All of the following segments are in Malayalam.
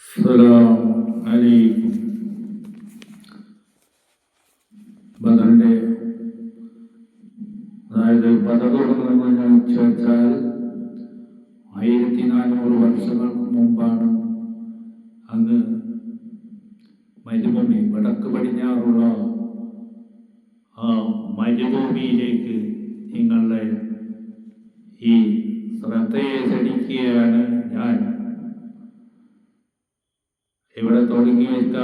السلام عليكم. ബദറിന്റെ അതായത് ബദറുകളെന്ന് ചോദിച്ചാൽ 1400 വർഷങ്ങൾക്ക് മുമ്പാണ് അങ്ങ് മരുഭൂമി വടക്ക് പടിഞ്ഞാറുള്ള ആ മരുഭൂമിയിലേക്ക് നിങ്ങളുടെ ഈ ശ്രദ്ധയെ ക്ഷണിക്കുകയാണ് ഞാൻ. ഇവിടെ തുടങ്ങി വെച്ച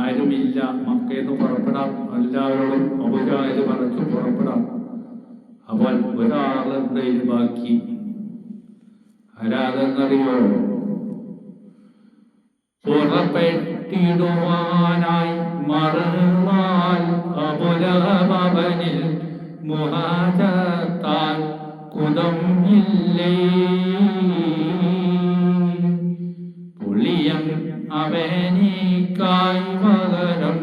ആരുമില്ല, മക്കയെന്ന് പുറപ്പെടാം, എല്ലാവരോടും അബൂജഹൽ പറഞ്ഞു പുറപ്പെടാം. അപ്പോൾ ഒരാളുടെ ബാക്കി ആരാതെന്നറിയോ? പുറപ്പെട്ടിടുവാനായി മറുവാൽ അബൂലഹബനിൽ മുഹാജത്താൽ കുതം ഇല്ലേ, പുളിയം അവനിക്കായി പകരം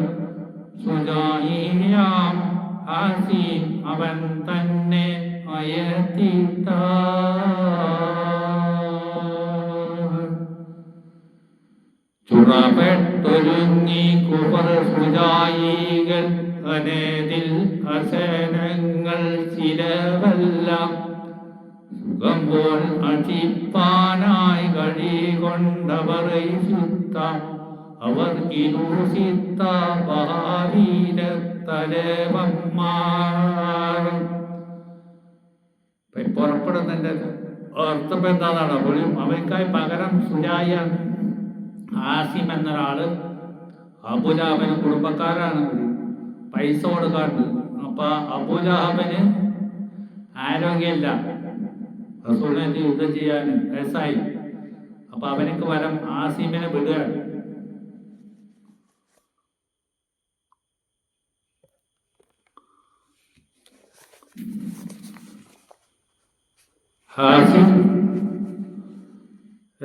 സുജായിയാം ആസീം അവൻ തന്നെ അയത്തിട്ട. ചുറപെട്ടൊരുങ്ങി കുഫർ സുജായികൾ അനേതിൽ അസനങ്ങൾ ചിലവെല്ലാം സുഖമ്പോൾ അടിപ്പാനായി കഴികൊണ്ടവർ അവർ ഇരുസിത്ത ഭാരീരത്തലവന്മാർ. പുറപ്പെടുന്നതിൻ്റെ അർത്ഥം എന്താണെന്നാണ്? അപ്പോഴും അവർക്കായി പകരം സുജായ ആസിം എന്നൊരാള് അബൂലഹബിന് കുടുംബക്കാരാണ്, പൈസ കൊടുക്കാറുണ്ട്. അപ്പൊ അബൂലഹബിന് ആരോഗ്യമില്ല, റസൂലിനെ യുദ്ധം ചെയ്യാൻ വയസ്സായി. അപ്പൊ അവനക്ക് വരം ആസിമിനെ വിടുകയാണ്. ഹാസിം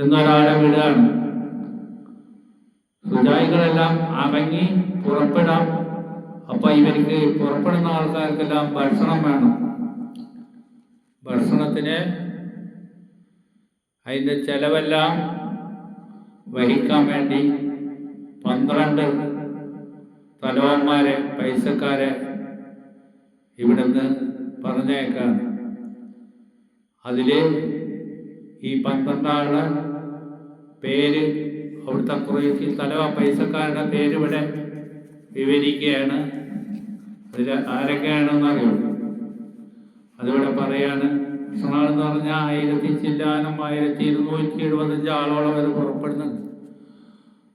എന്നൊരാളെ വിടുകയാണ്. സുജായികളെല്ലാം അടങ്ങി പുറപ്പെടാം. അപ്പൊ ഇവർക്ക് പുറപ്പെടുന്ന ആൾക്കാർക്കെല്ലാം ഭക്ഷണം വേണം. ഭക്ഷണത്തിന് അതിൻ്റെ ചെലവെല്ലാം വഹിക്കാൻ വേണ്ടി 12 തലവന്മാരെ, പൈസക്കാരെ ഇവിടുന്ന് പറഞ്ഞേക്കാം. അതിൽ ഈ 12 ആളുടെ പേര്, അവിടുത്തെ കുറേശ്ശി പൈസക്കാരുടെ പേര് ഇവിടെ വിവരിക്കുകയാണ്. അതിൽ ആരൊക്കെയാണെന്നറിയോ? അതിവിടെ പറയാണ്. എന്ന് പറഞ്ഞാൽ 1275 ആളോളം വരെ പുറപ്പെടുന്നുണ്ട്.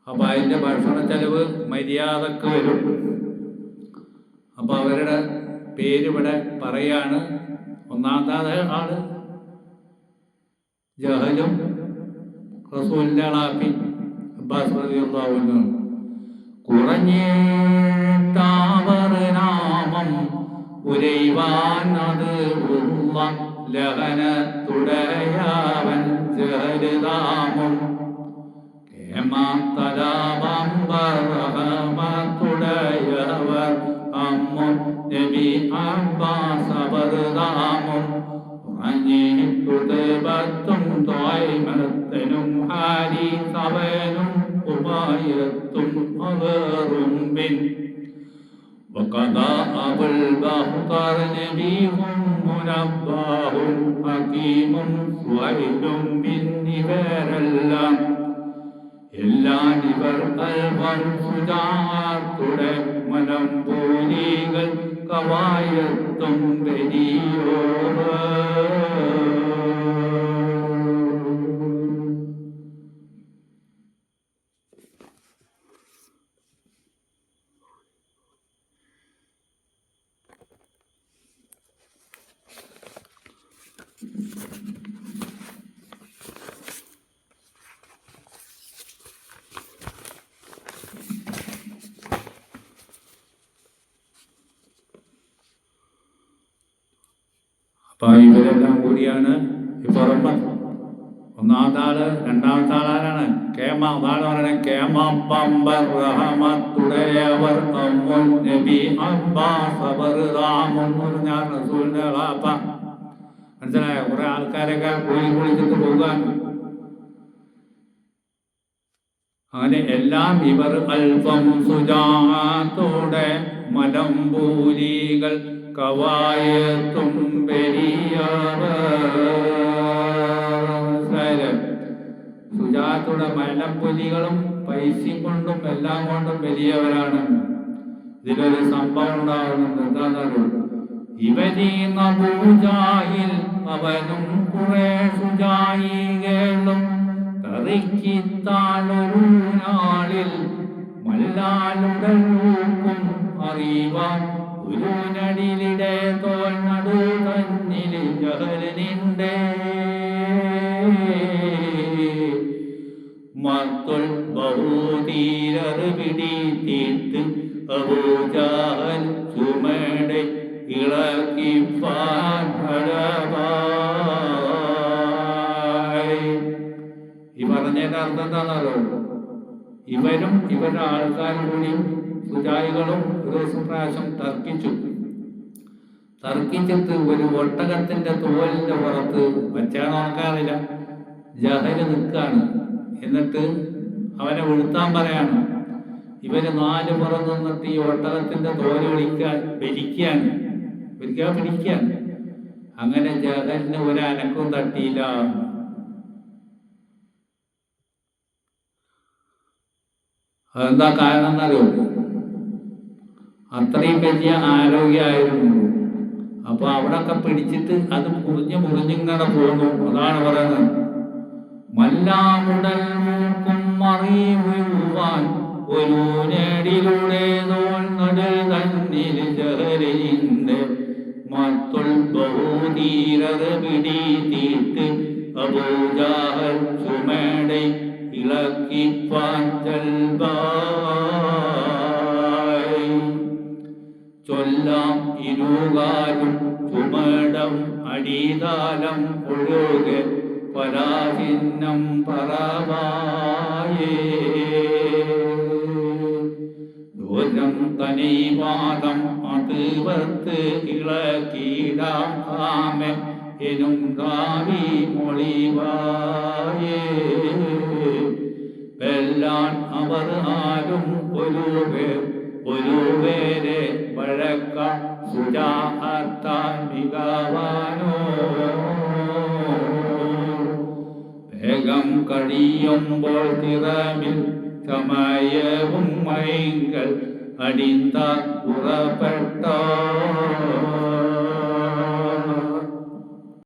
അപ്പൊ അതിൻ്റെ ഭക്ഷണ ചെലവ് മര്യാദക്ക് വരും. അപ്പൊ അവരുടെ പേരിവിടെ പറയാണ്. ഒന്നാമത്തെ ആള് ജഹലും റസൂലിന്റെ ആളാപ്പി അബ്ബാസ് റളിയല്ലാഹു അൻഹു. കുറഞ്ഞേത്താവർ നാമം ഉരൈവാൻ അത് ലഹനത്തുടയവൻ ജഹലുതാമും കേമാത്തലാമമ്പറഹമത്തുടയവർ അമ്മും നബി അബ്ബാസ് അബർദാമും കുറഞ്ഞിട്ടുതബത്തും ത്വായ്മത്തനും ഹാരിസവനും ഉപായത്തും അവറുംബിൻ وقضاء أبو البختر نبيه منباه حكيم سهيل بالنبار الله إلا نبر قلبا സുജാത്തുടെ മലമ്പൂലികൾ കവായത്തും ബലിയോ. അപ്പൊ ഇവരെല്ലാം കൂടിയാണ് ഈ പുറമെ. ഒന്നാമത്തെ ആള്, രണ്ടാമത്തെ ആളാരാണ്? കേമ. അതാണ് പറയുന്നത് കേമപ്പമ്പർ റഹമത്തുടയവർ അമ്മുൻ നബി അബ്ബാസ് അബർദാമുൻ എന്ന് പറഞ്ഞാൽ റസൂലിന്റെ ആളാപ്പ. മനസ്സിലായോ? കുറെ ആൾക്കാരൊക്കെ കൂലി കുളിച്ചിട്ട് പോകാൻ. അങ്ങനെ എല്ലാം ഇവർ അല്പം സുജാത്തോടെ മലമ്പൂലികൾ കവായത്തും മനസ്സിലായില്ലേ? സുജാത്തോടെ മലമ്പുലികളും പൈസയും കൊണ്ടും എല്ലാം കൊണ്ടും വലിയവരാണ്. ഇതിലൊരു സംഭവം ഉണ്ടാകുന്നുണ്ട്. എന്താണെന്നറിയോ? ഇവരീന്ന പൂജായിൽ അവനും കുറെ സുജായികളും തറിക്കിത്താളൊരു നാളിൽ മല്ലാലുടൽക്കും അറിവാൻ ഒരു നടിലിടെ തോൽ നടു തന്നിൽ ജഹലിനിണ്ടേ മത്തുൽ ബഹുതീരറ് പിടിത്തിട്ട് അബൂജഹൽ ചുമടെ ഇളക്കിപ്പാൻ ഈ പറഞ്ഞതിന്റെ അർത്ഥം എന്താണെന്നല്ലോ? ഇവരും ഇവരുടെ ആൾക്കാരും കൂടിയും സുജായികളും ഒരു ദിവസം പ്രാവശ്യം തർക്കിച്ചിട്ട് ഒരു ഒട്ടകത്തിന്റെ തോലിന്റെ പുറത്ത് വച്ചാണോ നോക്കാറില്ല, ജഹല് നിൽക്കാണ്. എന്നിട്ട് അവനെ വീഴ്ത്താൻ പറയാണ്. ഇവര് 4 പുറം നിന്നിട്ട് ഈ ഒട്ടകത്തിന്റെ തോല് പിടിക്കാൻ. അങ്ങനെ ജഹലിന് ഒരനക്കവും തട്ടിയില്ല. അതെന്താ കാരണം എന്നറിയോ? അത്രയും വലിയ ആരോഗ്യമായിരുന്നു. അപ്പൊ അവിടൊക്കെ പിടിച്ചിട്ട് അത് മുറിഞ്ഞിങ്ങനെ പോന്നു. അതാണ് പറയുന്നത്, മല്ലാമുടൽ മൂക്കും മറിയുവാൻ ഒരു നേടിലൂടെ തോൾ നടൽ തന്നിൽ ജഹലിന്റെ മത്തുൽ ബഹുതീരത് പിടിത്തിട്ട് അബൂജഹൽ ചുമടെ ഇളക്കിപ്പാൻ ചൊല്ലാം ഇരുകാലും ചുമടം അടിതാലം ഒഴുകെ പരാചിഹ്നം പറവായേ ദൂരം തനിവാദം അതിർത്ത് ഇളക്കിടാമ എനും കാവി മൊളിവായേ വെല്ലാൻ അവർ ആരും ഒരു പേരെ വഴക്ക സുജാത്താൻ മികവാനോ വേഗം കഴിയുമ്പോൾ തിറമിൽ സമയവും മൈകൾ അടിന്ത പുറപ്പെട്ടോ